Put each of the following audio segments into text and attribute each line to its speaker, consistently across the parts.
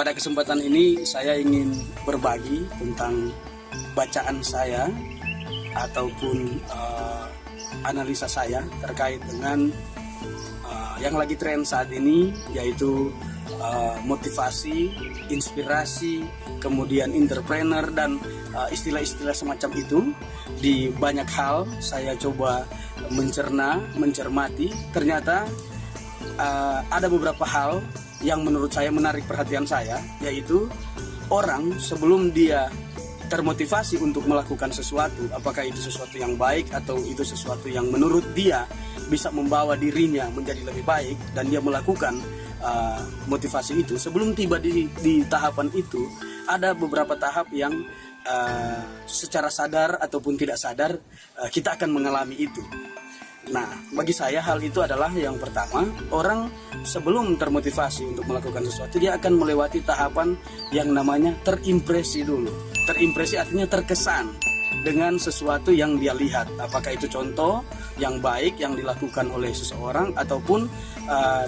Speaker 1: Pada kesempatan ini saya ingin berbagi tentang bacaan saya ataupun analisa saya terkait dengan yang lagi tren saat ini, yaitu motivasi, inspirasi, kemudian entrepreneur dan istilah-istilah semacam itu. Di banyak hal saya coba mencermati, ternyata ada beberapa hal yang menurut saya menarik perhatian saya, yaitu orang sebelum dia termotivasi untuk melakukan sesuatu, apakah itu sesuatu yang baik atau itu sesuatu yang menurut dia bisa membawa dirinya menjadi lebih baik, dan dia melakukan motivasi itu, sebelum tiba di tahapan itu, ada beberapa tahap yang secara sadar ataupun tidak sadar kita akan mengalami itu. Nah, bagi saya hal itu adalah yang pertama, orang sebelum termotivasi untuk melakukan sesuatu, dia akan melewati tahapan yang namanya terimpresi dulu. Terimpresi artinya terkesan dengan sesuatu yang dia lihat, apakah itu contoh yang baik yang dilakukan oleh seseorang ataupun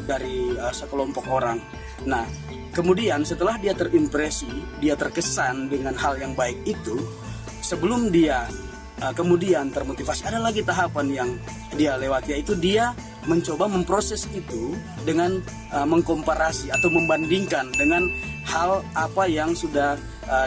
Speaker 1: dari sekelompok orang. Nah, kemudian setelah dia terimpresi, dia terkesan dengan hal yang baik itu, sebelum dia kemudian termotivasi, ada lagi tahapan yang dia lewati, yaitu dia mencoba memproses itu dengan mengkomparasi atau membandingkan dengan hal apa yang sudah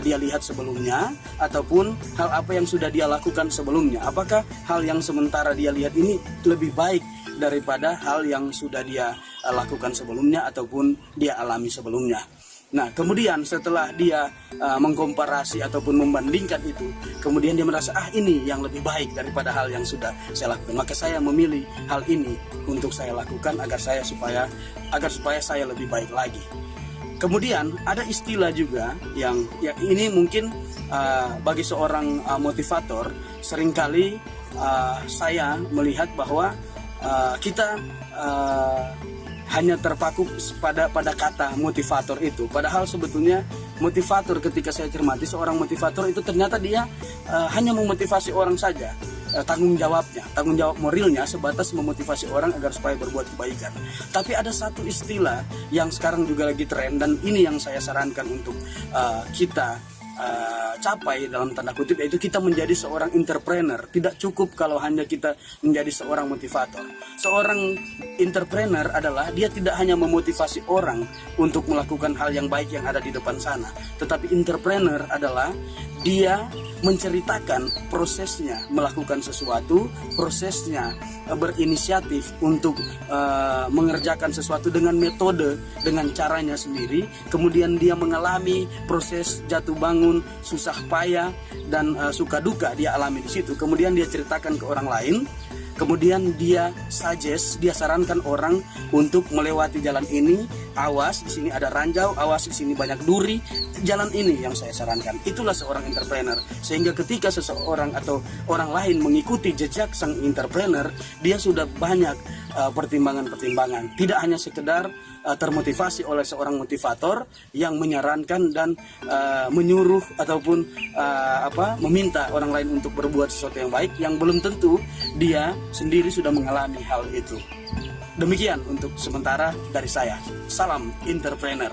Speaker 1: dia lihat sebelumnya ataupun hal apa yang sudah dia lakukan sebelumnya. Apakah hal yang sementara dia lihat ini lebih baik daripada hal yang sudah dia lakukan sebelumnya ataupun dia alami sebelumnya. Nah, kemudian setelah dia mengkomparasi ataupun membandingkan itu, kemudian dia merasa, ini yang lebih baik daripada hal yang sudah saya lakukan. Maka saya memilih hal ini untuk saya lakukan agar supaya saya lebih baik lagi. Kemudian ada istilah juga yang ini mungkin bagi seorang motivator, seringkali saya melihat bahwa kita hanya terpaku pada kata motivator itu. Padahal sebetulnya motivator, ketika saya cermati, seorang motivator itu ternyata dia hanya memotivasi orang saja. Tanggung jawab moralnya sebatas memotivasi orang agar supaya berbuat kebaikan. Tapi ada satu istilah yang sekarang juga lagi tren, dan ini yang saya sarankan untuk kita capai dalam tanda kutip, yaitu kita menjadi seorang entrepreneur. Tidak cukup kalau hanya kita menjadi seorang motivator. Seorang entrepreneur adalah dia tidak hanya memotivasi orang untuk melakukan hal yang baik yang ada di depan sana, tetapi entrepreneur adalah dia menceritakan prosesnya melakukan sesuatu, prosesnya berinisiatif untuk mengerjakan sesuatu dengan metode, dengan caranya sendiri. Kemudian dia mengalami proses jatuh bangun, susah payah, dan suka duka dia alami di situ. Kemudian dia ceritakan ke orang lain. Kemudian dia dia sarankan orang untuk melewati jalan ini. Awas, di sini ada ranjau, awas, di sini banyak duri. Jalan ini yang saya sarankan. Itulah seorang entrepreneur. Sehingga ketika seseorang atau orang lain mengikuti jejak sang entrepreneur, dia sudah banyak pertimbangan-pertimbangan. Tidak hanya sekedar termotivasi oleh seorang motivator yang menyarankan dan menyuruh ataupun meminta orang lain untuk berbuat sesuatu yang baik, yang belum tentu dia sendiri sudah mengalami hal itu. Demikian untuk sementara dari saya. Salam entrepreneur.